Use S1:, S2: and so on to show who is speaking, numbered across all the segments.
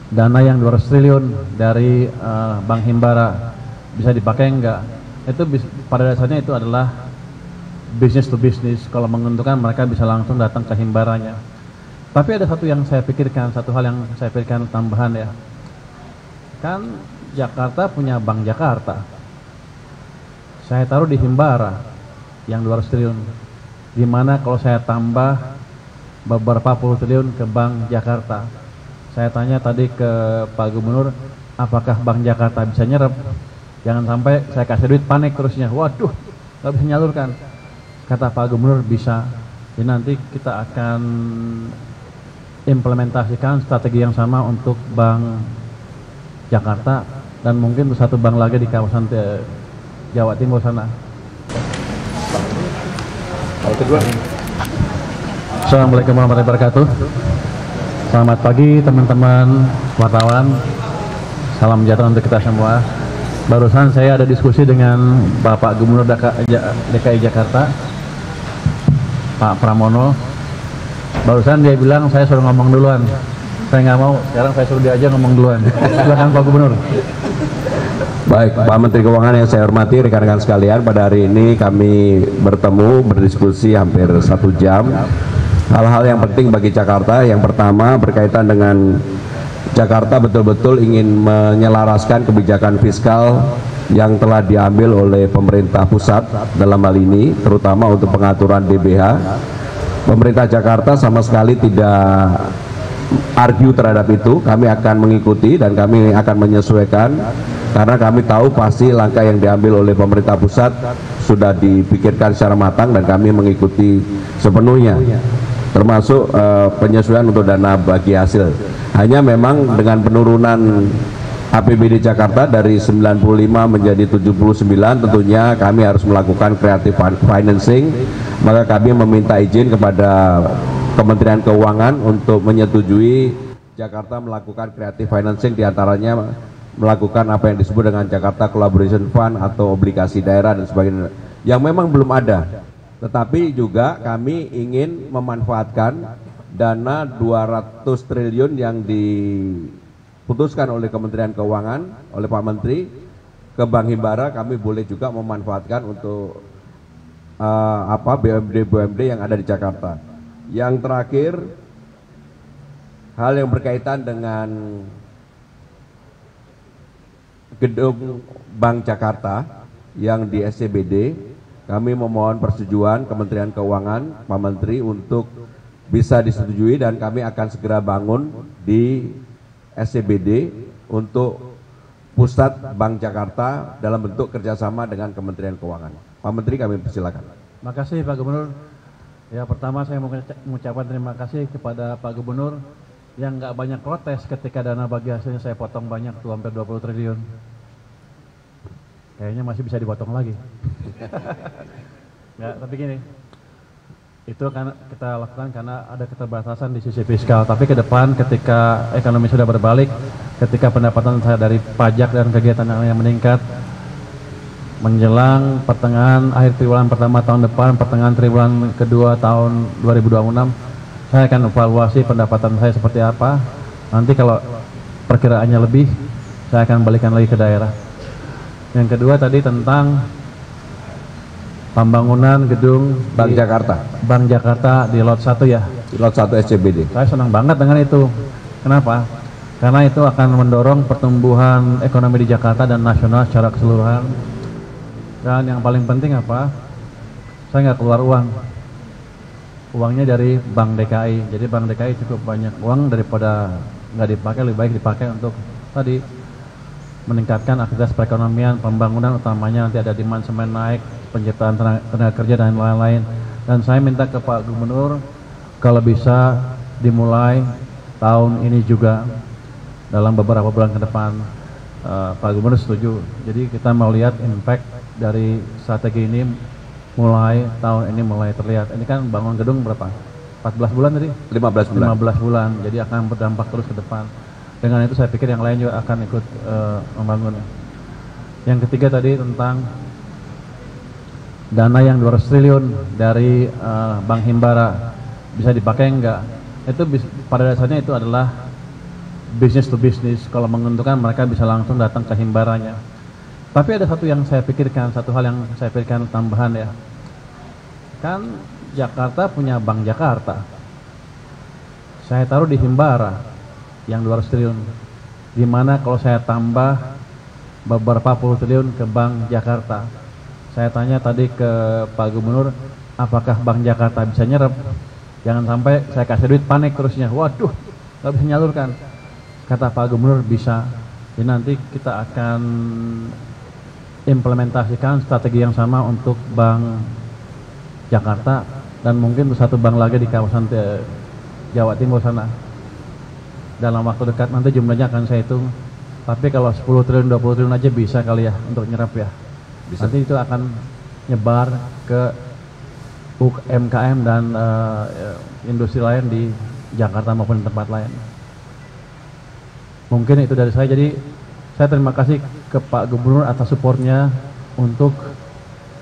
S1: dana yang 200 triliun dari Bank Himbara bisa dipakai enggak? Itu pada dasarnya itu adalah bisnis to bisnis. Kalau menguntungkan mereka bisa langsung datang ke Himbaranya. Tapi ada satu hal yang saya pikirkan tambahan ya. Kan Jakarta punya Bank Jakarta. Saya taruh di Himbara yang 200 triliun. Gimana kalau saya tambah beberapa puluh triliun ke Bank Jakarta? Saya tanya tadi ke Pak Gubernur, apakah Bank Jakarta bisa nyerap? Jangan sampai saya kasih duit panik terusnya. Waduh, nggak bisa nyalurkan. Kata Pak Gubernur bisa. Jadi nanti kita akan implementasikan strategi yang sama untuk Bank Jakarta dan mungkin satu bank lagi di kawasan Jawa Timur sana. Assalamualaikum warahmatullahi wabarakatuh. Selamat pagi teman-teman wartawan. Salam sejahtera untuk kita semua. Barusan saya ada diskusi dengan Bapak Gubernur DKI Jakarta, Pak Pramono. Barusan dia bilang saya suruh ngomong duluan. Saya nggak mau, sekarang saya suruh dia aja ngomong duluan. Silakan Pak Gubernur.
S2: Baik, Pak Menteri Keuangan yang saya hormati, rekan-rekan sekalian, pada hari ini kami bertemu berdiskusi hampir 1 jam. Hal-hal yang penting bagi Jakarta, yang pertama berkaitan dengan Jakarta betul-betul ingin menyelaraskan kebijakan fiskal yang telah diambil oleh pemerintah pusat dalam hal ini, terutama untuk pengaturan DBH. Pemerintah Jakarta sama sekali tidak argue terhadap itu. Kami akan mengikuti dan kami akan menyesuaikan, karena kami tahu pasti langkah yang diambil oleh pemerintah pusat sudah dipikirkan secara matang dan kami mengikuti sepenuhnya, termasuk penyesuaian untuk dana bagi hasil. Hanya memang dengan penurunan APBD Jakarta dari 95 menjadi 79, tentunya kami harus melakukan creative financing. Maka kami meminta izin kepada Kementerian Keuangan untuk menyetujui Jakarta melakukan creative financing, diantaranya melakukan apa yang disebut dengan Jakarta Collaboration Fund atau obligasi daerah dan sebagainya, yang memang belum ada. Tetapi juga kami ingin memanfaatkan dana 200 triliun yang diputuskan oleh Kementerian Keuangan, oleh Pak Menteri, ke Bank Himbara. Kami boleh juga memanfaatkan untuk BUMD yang ada di Jakarta. Yang terakhir, hal yang berkaitan dengan gedung Bank Jakarta yang di SCBD, kami memohon persetujuan Kementerian Keuangan, Pak Menteri, untuk bisa disetujui dan kami akan segera bangun di SCBD untuk pusat Bank Jakarta dalam bentuk kerjasama dengan Kementerian Keuangan. Pak Menteri, kami persilakan.
S1: Terima kasih Pak Gubernur. Ya, pertama saya mau mengucapkan terima kasih kepada Pak Gubernur yang nggak banyak protes ketika dana bagi hasilnya saya potong banyak tuh, hampir 20 triliun. Kayaknya masih bisa dipotong lagi. Ya, tapi gini, itu kan kita lakukan karena ada keterbatasan di sisi fiskal. Tapi ke depan ketika ekonomi sudah berbalik, ketika pendapatan saya dari pajak dan kegiatan yang meningkat, menjelang pertengahan akhir triwulan pertama tahun depan, pertengahan triwulan kedua tahun 2026, saya akan evaluasi pendapatan saya seperti apa. Nanti kalau perkiraannya lebih, saya akan balikan lagi ke daerah. Yang kedua tadi tentang pembangunan gedung
S2: Bank Jakarta.
S1: Bank Jakarta di Lot 1 ya.
S2: Di Lot 1 SCBD.
S1: Saya senang banget dengan itu. Kenapa? Karena itu akan mendorong pertumbuhan ekonomi di Jakarta dan nasional secara keseluruhan. Dan yang paling penting apa? Saya nggak keluar uang. Uangnya dari Bank DKI. Jadi Bank DKI cukup banyak uang, daripada nggak dipakai, lebih baik dipakai untuk tadi meningkatkan aktivitas perekonomian, pembangunan, utamanya nanti ada demand semen naik, penciptaan tenaga kerja dan lain-lain. Dan saya minta ke Pak Gubernur kalau bisa dimulai tahun ini juga dalam beberapa bulan ke depan. Pak Gubernur setuju. Jadi kita mau lihat impact dari strategi ini mulai tahun ini mulai terlihat. Ini kan bangun gedung berapa? 14 bulan tadi?
S2: 15 bulan.
S1: 15 bulan. Jadi akan berdampak terus ke depan. Dengan itu saya pikir yang lain juga akan ikut membangun. Yang ketiga tadi tentang dana yang 200 triliun dari Bank Himbara bisa dipakai enggak? Itu pada dasarnya itu adalah bisnis to bisnis, kalau menguntungkan mereka bisa langsung datang ke himbaranya. Tapi ada satu yang saya pikirkan, satu hal yang saya pikirkan tambahan ya. Kan Jakarta punya Bank Jakarta. Saya taruh di himbara yang 200 triliun. Gimana kalau saya tambah beberapa puluh triliun ke Bank Jakarta? Saya tanya tadi ke Pak Gubernur, apakah Bank Jakarta bisa nyerap? Jangan sampai saya kasih duit panik terusnya. Waduh, nggak bisa nyalurkan. Kata Pak Gubernur bisa. Jadi nanti kita akan implementasikan strategi yang sama untuk Bank Jakarta dan mungkin satu bank lagi di kawasan Jawa Timur sana. Dalam waktu dekat nanti jumlahnya akan saya hitung. Tapi kalau 10 triliun, 20 triliun aja bisa kali ya untuk nyerap ya. Bisa. Nanti itu akan nyebar ke UMKM dan industri lain di Jakarta maupun tempat lain. Mungkin itu dari saya. Jadi saya terima kasih ke Pak Gubernur atas supportnya untuk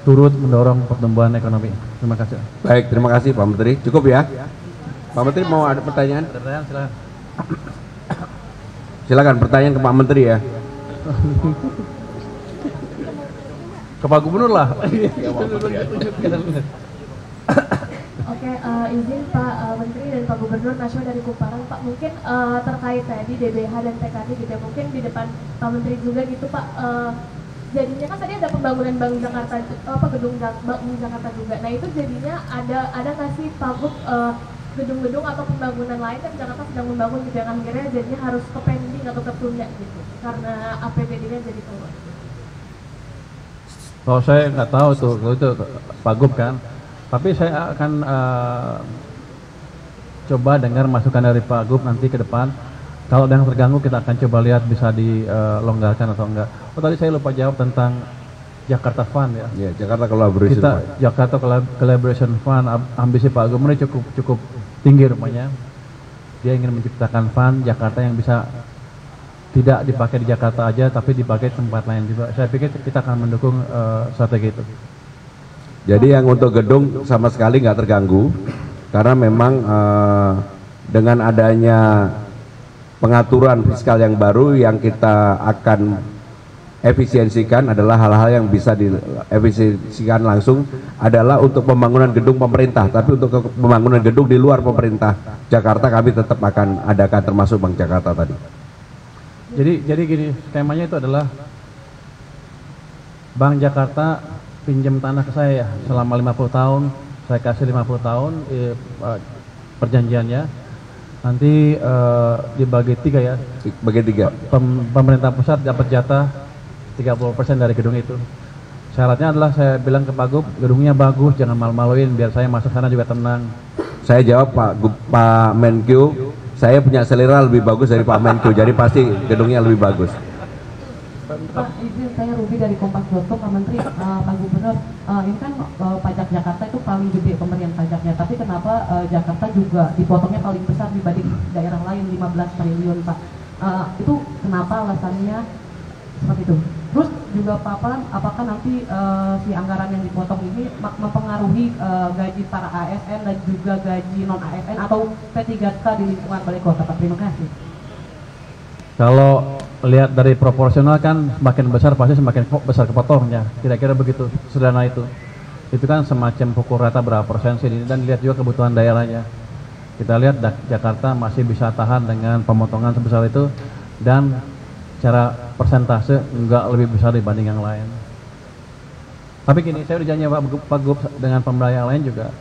S1: turut mendorong pertumbuhan ekonomi. Terima kasih.
S2: Baik, terima kasih Pak Menteri. Cukup ya. Pak Menteri mau ada pertanyaan?
S1: Silakan.
S2: Silakan pertanyaan ke Pak Menteri ya.
S1: Ke Pak Gubernur lah.
S3: Oke, izin Pak Menteri dan Pak Gubernur Nasional dari Kumparan, Pak, mungkin terkait tadi DBH dan TKD gitu ya, mungkin di depan Pak Menteri juga gitu Pak, jadinya kan tadi ada pembangunan Bank Jakarta, gedung Bank Jakarta juga, nah itu jadinya ada nggak sih Pak Gub gedung-gedung atau pembangunan lain kan Jakarta sedang membangun gitu yang akhirnya jadinya harus ke pending atau tertunda gitu karena APBD-nya jadi turun.
S1: Kalau saya nggak tahu tuh, itu Pak Gub kan. Tapi saya akan coba dengar masukan dari Pak Gub nanti ke depan. Kalau ada yang terganggu kita akan coba lihat bisa dilonggarkan atau enggak. Oh tadi saya lupa jawab tentang Jakarta Fund ya.
S2: Ya, Jakarta Collaboration Fund.
S1: Jakarta Collaboration Fund, ambisi Pak Gub ini cukup tinggi rupanya. Dia ingin menciptakan fund Jakarta yang bisa tidak dipakai di Jakarta aja tapi dipakai tempat lain juga. Saya pikir kita akan mendukung strategi itu.
S2: Jadi yang untuk gedung sama sekali nggak terganggu karena memang dengan adanya pengaturan fiskal yang baru yang kita akan efisiensikan adalah hal-hal yang bisa diefisiensikan langsung adalah untuk pembangunan gedung pemerintah, tapi untuk pembangunan gedung di luar pemerintah Jakarta kami tetap akan adakan termasuk Bank Jakarta tadi.
S1: Jadi gini, skemanya itu adalah Bank Jakarta pinjam tanah ke saya ya, selama 50 tahun, saya kasih 50 tahun perjanjiannya, nanti dibagi 3 ya. Bagi 3. Pemerintah pusat dapat jatah 30% dari gedung itu. Syaratnya adalah saya bilang ke Pak Gub, gedungnya bagus, jangan malu-maluin, biar saya masuk sana juga tenang.
S2: Saya jawab Pak Menkyu, saya punya selera lebih bagus dari Pak Menkyu, jadi pasti gedungnya lebih bagus.
S4: Pak, izin saya Ruby dari Kompas.com, Pak Menteri, Pak Gubernur, ini kan pajak Jakarta itu paling gede pemberian pajaknya, tapi kenapa Jakarta juga dipotongnya paling besar dibanding daerah lain 15 triliun Pak? Itu kenapa alasannya seperti itu? Terus juga Pak Palan, apakah nanti si anggaran yang dipotong ini mempengaruhi gaji para ASN dan juga gaji non ASN atau P3K di lingkungan balai kota Pak? Terima kasih.
S1: Kalau lihat dari proporsional kan semakin besar pasti semakin besar kepotongnya, kira-kira begitu, sederhana itu. Itu kan semacam pukul rata berapa persen sih, dan lihat juga kebutuhan daerahnya. Kita lihat Jakarta masih bisa tahan dengan pemotongan sebesar itu dan secara persentase enggak lebih besar dibanding yang lain. Tapi gini, saya udah janji Pak Gub dengan pembiayaan yang lain juga.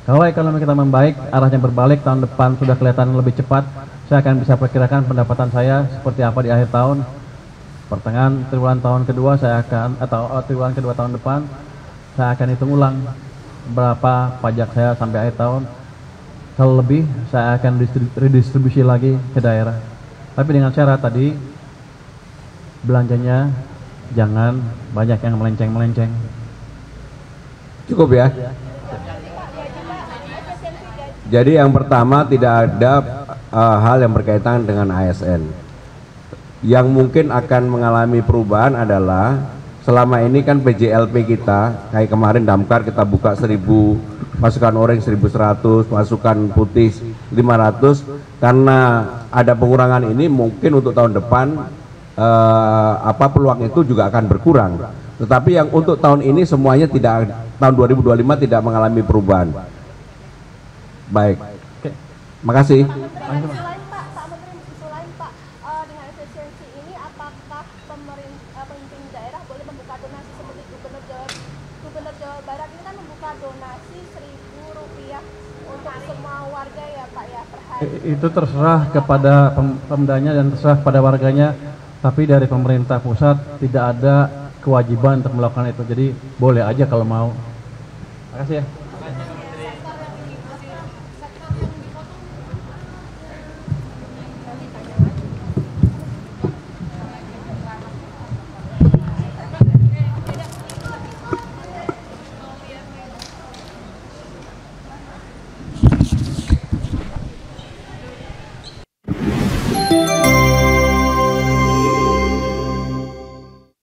S1: Kalau ekonomi kita membaik, arahnya berbalik, tahun depan sudah kelihatan lebih cepat, saya akan bisa perkirakan pendapatan saya seperti apa di akhir tahun. Pertengahan triwulan tahun kedua saya akan, atau triwulan kedua tahun depan, saya akan hitung ulang berapa pajak saya sampai akhir tahun. Kalau lebih, saya akan redistribusi lagi ke daerah. Tapi dengan syarat tadi, belanjanya jangan banyak yang melenceng-melenceng.
S2: Cukup ya? Jadi yang pertama tidak ada hal yang berkaitan dengan ASN. Yang mungkin akan mengalami perubahan adalah selama ini kan PJLP kita kayak kemarin Damkar kita buka 1000, pasukan oranye 1100, pasukan putih 500. Karena ada pengurangan ini mungkin untuk tahun depan peluang itu juga akan berkurang. Tetapi yang untuk tahun ini semuanya tidak, tahun 2025 tidak mengalami perubahan. Baik. Makasih.
S5: Dengan efisiensi ini apakah pemimpin daerah boleh membuka donasi seperti Gubernur Jawa Barat ini kan membuka donasi Rp1.000 untuk semua warga ya Pak ya per hari.
S1: Itu terserah kepada pemdanya dan terserah kepada warganya, tapi dari pemerintah pusat tidak ada kewajiban untuk melakukan itu, jadi boleh aja kalau mau. Terima kasih ya.